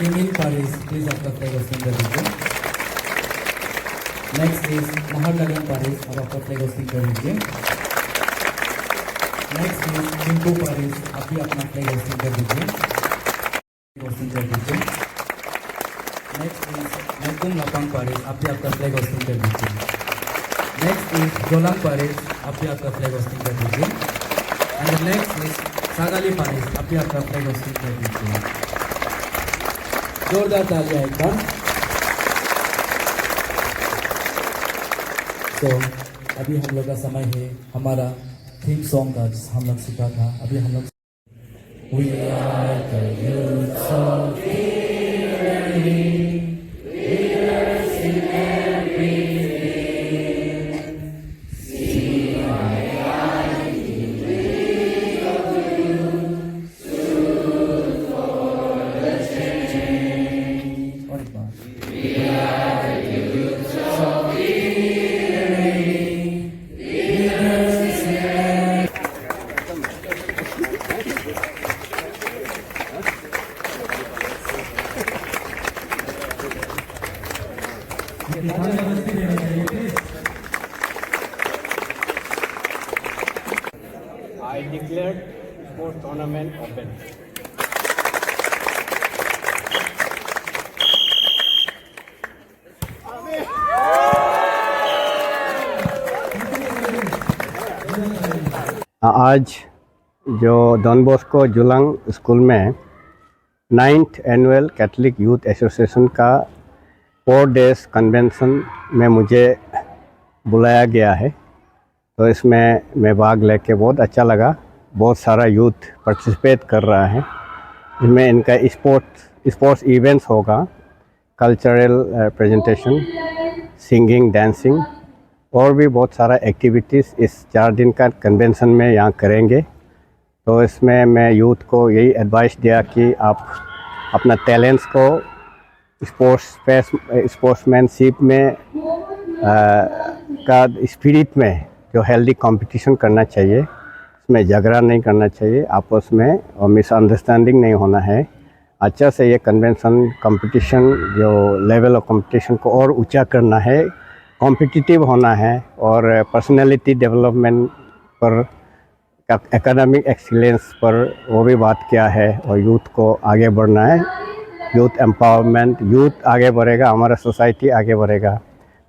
Emil Paris, please आपका flag hoisting कर दीजिए। नेक्स्ट इज महालगन पारिस, अब आपका फ्लैग होस्टिंग कर दीजिए। नेक्स्ट इज टिंकू पारिस, आप भी अपना फ्लैग होस्टिंग कर दीजिए। होस्टिंग कर दीजिए। नेक्स्ट इज नकुम नपांग पारिस, आप भी आपका फ्लैग होस्टिंग कर दीजिए। नेक्स्ट इज जोलांग पारिस, आप भी आपका फ्लैग होस्टिंग कर दीजिए। एंड नेक्स्ट इज सागाली पारिस, आप भी आपका फ्लैग होस्टिंग कर दीजिए। जोरदार तालियां एक बार। तो अभी हम लोग का समय है हमारा थीम सॉन्ग का, हम लोग सीखा था। अभी हम लोग We are the youths of Hillary, leaders in everything. CIIT, League of Youth, stood for the change. और एक बार. We are the youths of Hillary, leaders in I declared sports tournament open. आज जो डॉन बॉस्को जुलांग स्कूल में 9th annual Catholic youth association का 4 days convention में मुझे बुलाया गया है। तो इसमें मैं भाग लेके बहुत अच्छा लगा। बहुत सारा यूथ पार्टिसिपेट कर रहा है। इसमें इनका स्पोर्ट्स इवेंट्स होगा, कल्चरल प्रेजेंटेशन, सिंगिंग, डांसिंग और भी बहुत सारा एक्टिविटीज़ इस 4 दिन का कन्वेंशन में यहाँ करेंगे। तो इसमें मैं यूथ को यही एडवाइस दिया कि आप अपना टैलेंट्स को स्पोर्ट्समैनशिप में का स्पिरिट में जो हेल्दी कंपटीशन करना चाहिए, इसमें झगड़ा नहीं करना चाहिए आपस में और मिसअंडरस्टैंडिंग नहीं होना है। अच्छा से ये कन्वेंशन कंपटीशन जो लेवल ऑफ कंपटीशन को और ऊंचा करना है, कॉम्पिटिटिव होना है और पर्सनैलिटी डेवलपमेंट पर, एकेडमिक एक्सीलेंस पर वो भी बात किया है और यूथ को आगे बढ़ना है। यूथ एम्पावरमेंट, यूथ आगे बढ़ेगा, हमारा सोसाइटी आगे बढ़ेगा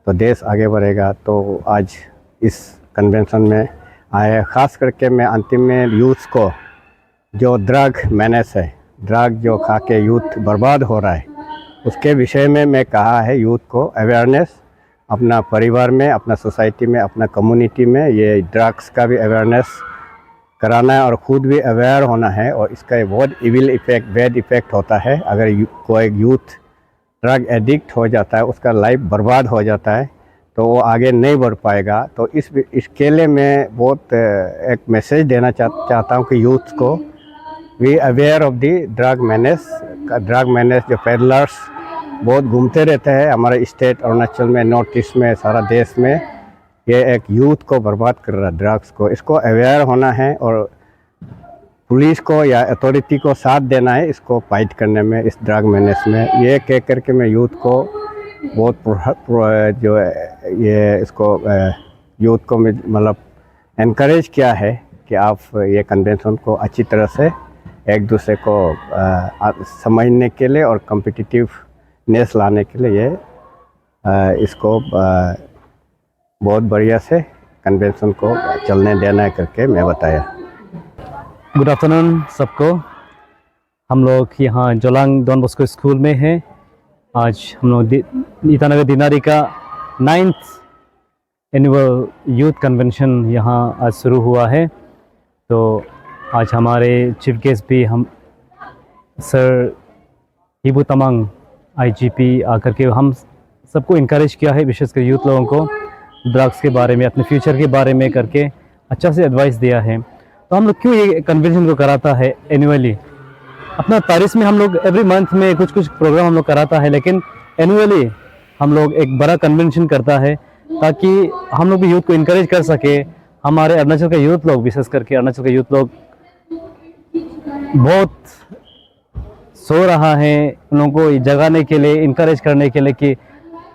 तो देश आगे बढ़ेगा। तो आज इस कन्वेंशन में आए। ख़ास करके मैं अंतिम में यूथ को जो ड्रग मैनेज है, ड्रग जो खा के यूथ बर्बाद हो रहा है, उसके विषय में मैं कहा है यूथ को अवेयरनेस अपना परिवार में, अपना सोसाइटी में, अपना कम्युनिटी में ये ड्रग्स का भी अवेयरनेस कराना है और ख़ुद भी अवेयर होना है। और इसका बहुत इविल इफ़ेक्ट, बैड इफ़ेक्ट होता है। अगर कोई यूथ ड्रग एडिक्ट हो जाता है, उसका लाइफ बर्बाद हो जाता है तो वो आगे नहीं बढ़ पाएगा। तो इसके लिए मैं बहुत एक मैसेज देना चाहता हूँ कि यूथ को we aware of the drug menace जो पेडलर्स बहुत घूमते रहते हैं हमारे स्टेट अरुणाचल में, नॉर्थ ईस्ट में, सारा देश में। ये एक यूथ को बर्बाद कर रहा है ड्रग्स को। इसको अवेयर होना है और पुलिस को या अथॉरिटी को साथ देना है इसको फाइट करने में, इस ड्रग मैनेज में। ये कह करके मैं यूथ को बहुत जो ये इसको यूथ को मतलब एनकरेज किया है कि आप ये कन्वेंशन को अच्छी तरह से एक दूसरे को समझने के लिए और कॉम्पिटिटिवनेस लाने के लिए ये इसको बहुत बढ़िया से कन्वेंशन को चलने देना है करके मैं बताया। गुड आफ्टरनून सबको। हम लोग यहाँ जोलांग डॉन बॉस्को स्कूल में हैं। आज हम लोग ईटानगर दिनारी का 9th एनुअल यूथ कन्वेंशन यहाँ आज शुरू हुआ है। तो आज हमारे चीफ गेस्ट भी हम सर हिबू तमांग IGP आकर के हम सबको इनकरेज किया है, विशेषकर यूथ लोगों को ड्रग्स के बारे में, अपने फ्यूचर के बारे में करके अच्छा से एडवाइस दिया है। तो हम लोग क्यों ये कन्वेंशन को कराता है एनुअली? अपना पेरिस में हम लोग एवरी मंथ में कुछ प्रोग्राम हम लोग कराता है, लेकिन एनुअली हम लोग एक बड़ा कन्वेंशन करता है ताकि हम लोग भी यूथ को इनकरेज कर सके। हमारे अरुणाचल के यूथ लोग, विशेष करके अरुणाचल के यूथ लोग बहुत सो रहा है, उन लोगों को जगाने के लिए, इनकरेज करने के लिए कि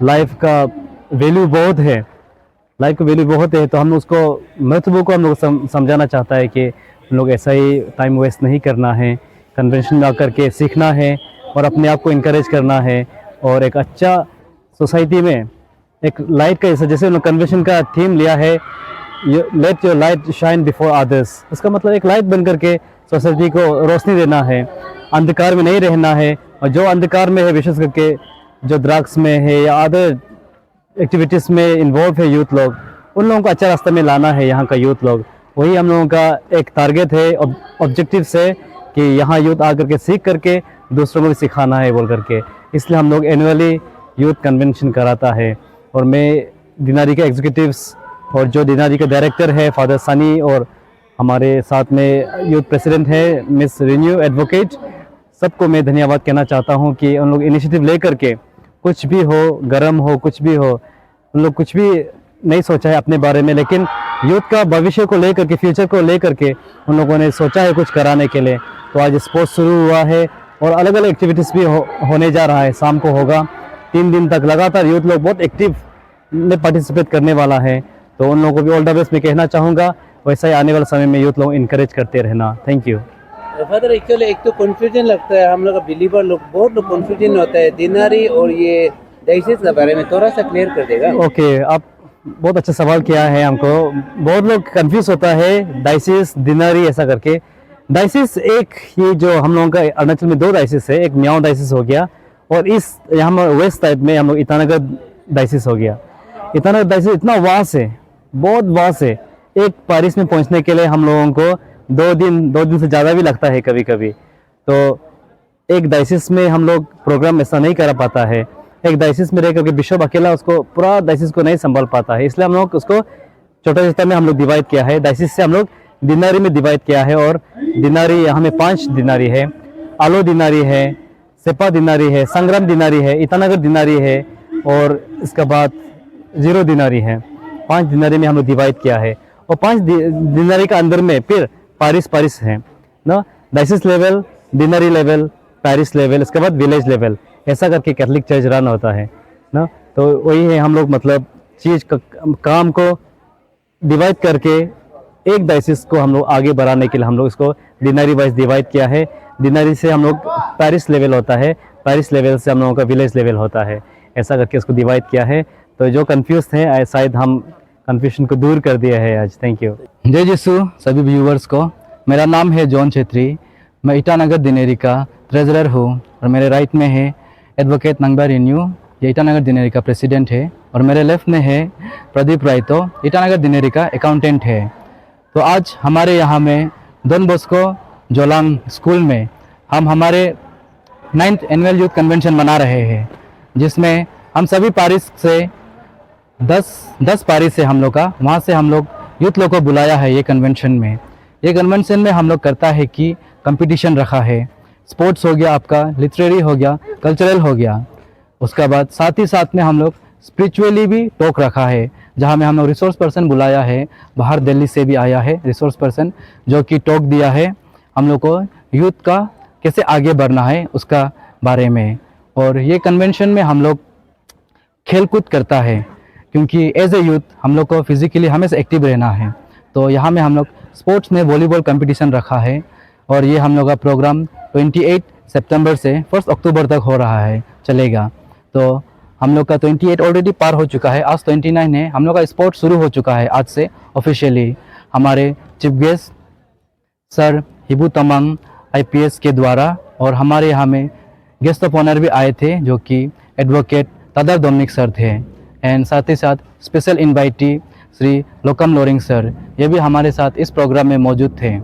लाइफ का वैल्यू बहुत है, लाइफ का वैल्यू बहुत है। तो हम उसको महत्व को हम लोग समझाना चाहता है कि हम लोग ऐसा ही टाइम वेस्ट नहीं करना है, कन्वेंशन में आकर के सीखना है और अपने आप को इनकरेज करना है और एक अच्छा सोसाइटी में एक लाइट का ऐसा, जैसे उन्होंने कन्वेंशन का थीम लिया है, let your light shine before others. इसका मतलब एक लाइट बन करके सोसाइटी को रोशनी देना है, अंधकार में नहीं रहना है। और जो अंधकार में है, विशेष करके जो ड्रग्स में है या अदर एक्टिविटीज़ में इन्वॉल्व है यूथ लोग, उन लोगों को अच्छा रास्ते में लाना है यहाँ का यूथ लोग। वही हम लोगों का एक टारगेट है, ऑब्जेक्टिव है कि यहाँ यूथ आकर के सीख करके दूसरों को भी सिखाना है बोल करके। इसलिए हम लोग एनुअली यूथ कन्वेंशन कराता है। और मैं दिनारी के एग्जीक्यूटिव्स और जो दिनारी के डायरेक्टर है फादर सनी और हमारे साथ में यूथ प्रेसिडेंट है मिस रिन्यू एडवोकेट, सबको मैं धन्यवाद कहना चाहता हूँ कि उन लोग इनिशिएटिव ले करके, कुछ भी हो, गर्म हो, कुछ भी हो, उन लोग कुछ भी नहीं सोचा है अपने बारे में, लेकिन यूथ का भविष्य को लेकर के, फ्यूचर को लेकर के उन लोगों ने सोचा है कुछ कराने के लिए। तो आज स्पोर्ट्स शुरू हुआ है और अलग अलग एक्टिविटीज़ भी होने जा रहा है। शाम को होगा 3 दिन तक लगातार यूथ लोग बहुत एक्टिव में पार्टिसिपेट करने वाला है। तो उन लोगों को भी ऑल द बेस्ट मैं कहना चाहूँगा। वैसा ही आने वाले समय में यूथ लोग इनकरेज करते रहना। Thank you. फादर एक्चुअली एक तो कन्फ्यूजन लगता है, हम लोग का बिलीवर लोग बहुत लोग कन्फ्यूजन होता है दिनारी और ये डायसिस के बारे में, थोड़ा सा क्लियर कर देगा? ओके, आप बहुत अच्छा सवाल किया है। हमको बहुत लोग कंफ्यूज होता है डायसिस दिनारी ऐसा करके। डायसिस एक ही जो हम लोगों का अरुणाचल में 2 डायसिस है, एक मियाओ डायसिस हो गया और इस यहाँ वेस्ट साइड में हम लोग ईटानगर डायसिस हो गया। ईटानगर डायसिस इतना वास है, बहुत वास है। एक पारिस में पहुँचने के लिए हम लोगों को 2 दिन से ज़्यादा भी लगता है कभी कभी। तो एक डायसिस में हम लोग प्रोग्राम ऐसा नहीं कर पाता है। एक डायसिस में रह करके बिशप अकेला उसको पूरा डायसिस को नहीं संभाल पाता है, इसलिए हम लोग उसको छोटा छोटा में हम लोग डिवाइड किया है। डायसिस से हम लोग दिनारी में डिवाइड किया है और दिनारी यहाँ में 5 दिनारी है। आलो दिनारी है, सेपा दिनारी है, संग्राम दिनारी है, ईटानगर दिनारी है और इसके बाद 0 दिनारी है। 5 दिनारी में हम लोग डिवाइड किया है और 5 दिनारी का अंदर में फिर पारिस है ना, diocese level, deanery level, parish level, इसके बाद विलेज लेवल, ऐसा करके कैथोलिक चर्च रन होता है ना। तो वही है, हम लोग मतलब चीज़ काम को डिवाइड करके एक डायसिस को हम लोग आगे बढ़ाने के लिए हम लोग इसको दिनारी वाइज डिवाइड किया है। दिनारी से हम लोग पैरिस लेवल होता है, पैरिस लेवल से हम लोगों का विलेज लेवल होता है, ऐसा करके इसको डिवाइड किया है। तो जो कंफ्यूज थे शायद हम कंफ्यूजन को दूर कर दिया है आज। Thank you. जय यीशु सभी व्यूवर्स को। मेरा नाम है जॉन छेत्री, मैं ईटानगर दिनेरी का ट्रेजरर हूँ और मेरे राइट में है एडवोकेट नंगबा रिन्यू, ये ईटानगर दिनेरी का प्रेसिडेंट है, और मेरे लेफ्ट में है प्रदीप रायतो, ईटानगर दिनेरी का अकाउंटेंट है। तो आज हमारे यहाँ में डॉन बॉस्को जोलांग स्कूल में हम हमारे 9th एनुअल यूथ कन्वेंशन मना रहे हैं, जिसमें हम सभी पारिस से 10 पारिस से हम लोग का, वहाँ से हम लोग यूथ लोग को बुलाया है ये कन्वेंशन में। ये कन्वेंशन में हम लोग करता है कि कंपटीशन रखा है, स्पोर्ट्स हो गया आपका, लिटरेरी हो गया, कल्चरल हो गया, उसका बाद साथ ही साथ में हम लोग स्पिरिचुअली भी टॉक रखा है, जहाँ में हम लोग रिसोर्स पर्सन बुलाया है, बाहर दिल्ली से भी आया है रिसोर्स पर्सन, जो कि टॉक दिया है हम लोग को यूथ का कैसे आगे बढ़ना है उसका बारे में। और ये कन्वेंशन में हम लोग खेल कूद करता है, क्योंकि एज ए यूथ हम लोग को फिजिकली हमेशा एक्टिव रहना है। तो यहाँ में हम लोग स्पोर्ट्स में वॉलीबॉल कंपटीशन रखा है और ये हम लोग का प्रोग्राम 28 सितंबर से 1 अक्टूबर तक हो रहा है, चलेगा। तो हम लोग का 28 ऑलरेडी पार हो चुका है, आज 29 है। हम लोग का स्पोर्ट शुरू हो चुका है आज से ऑफिशियली, हमारे chief guest sir Hibu Tamang IPS के द्वारा, और हमारे यहाँ में गेस्ट ऑफ ऑनर भी आए थे जो कि एडवोकेट तादर डोमिनिक सर थे, एंड साथ ही साथ स्पेशल इन्वाइटी श्री लोकम लोरिंग सर, ये भी हमारे साथ इस प्रोग्राम में मौजूद थे।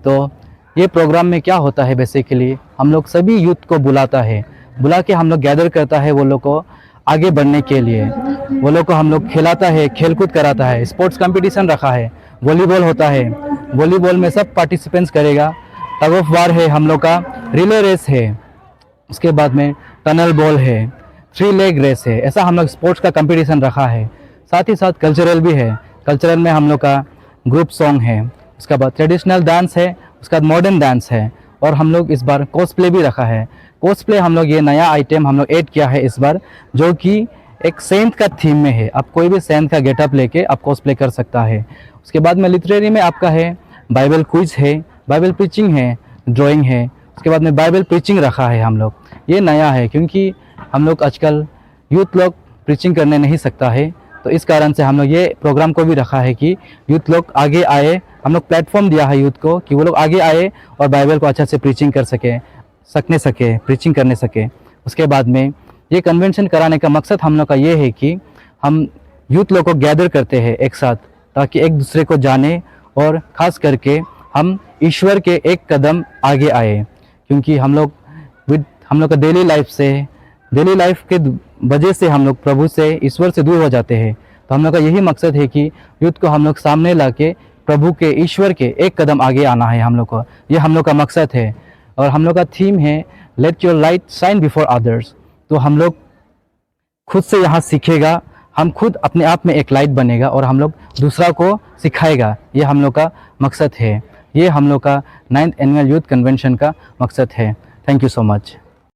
तो ये प्रोग्राम में क्या होता है, बेसिकली हम लोग सभी यूथ को बुला के हम लोग गैदर करता है वो लोग को आगे बढ़ने के लिए, वो लोग को हम लोग खिलाता है, खेलकूद कराता है, स्पोर्ट्स कंपटीशन रखा है, वॉलीबॉल होता है, वॉलीबॉल में सब पार्टिसिपेंट्स करेगा, टग ऑफ वार है, हम लोग का रिले रेस है, उसके बाद में टनल बॉल है, 3 लेग रेस है, ऐसा हम लोग स्पोर्ट्स का कंपटीशन रखा है। साथ ही साथ कल्चरल भी है, कल्चरल में हम लोग का ग्रुप सॉन्ग है, उसके बाद ट्रेडिशनल डांस है, उसके बाद मॉडर्न डांस है, और हम लोग इस बार कॉस्प्ले भी रखा है। कॉस्प्ले हम लोग ये नया आइटम हम लोग ऐड किया है इस बार, जो कि एक सेंट का थीम में है। आप कोई भी सेंट का गेटअप लेके आप कॉस्प्ले कर सकता है। उसके बाद में लिटरेरी में आपका है बाइबल क्विज है, बाइबल प्रीचिंग है, ड्राइंग है। उसके बाद में बाइबल प्रीचिंग रखा है हम लोग, ये नया है क्योंकि हम लोग आजकल यूथ लोग प्रीचिंग करने नहीं सकता है, तो इस कारण से हम लोग ये प्रोग्राम को भी रखा है कि यूथ लोग आगे आए। हम लोग प्लेटफॉर्म दिया है यूथ को कि वो लोग आगे आए और बाइबल को अच्छा से प्रीचिंग कर सके प्रीचिंग करने सके। उसके बाद में ये कन्वेंशन कराने का मकसद हम लोग का ये है कि हम यूथ लोग को गैदर करते हैं एक साथ, ताकि एक दूसरे को जाने और ख़ास करके हम ईश्वर के एक कदम आगे आए। क्योंकि हम लोग का डेली लाइफ के वजह से हम लोग प्रभु से, ईश्वर से दूर हो जाते हैं। तो हम लोग का यही मकसद है कि यूथ को हम लोग सामने ला के प्रभु के, ईश्वर के एक कदम आगे आना है हम लोग को, ये हम लोग का मकसद है। और हम लोग का थीम है let your light shine before others. तो हम लोग खुद से यहाँ सीखेगा, हम खुद अपने आप में एक लाइट बनेगा और हम लोग दूसरा को सिखाएगा, ये हम लोग का मकसद है। ये हम लोग का 9th एनुअल यूथ कन्वेंशन का मकसद है। Thank you so much.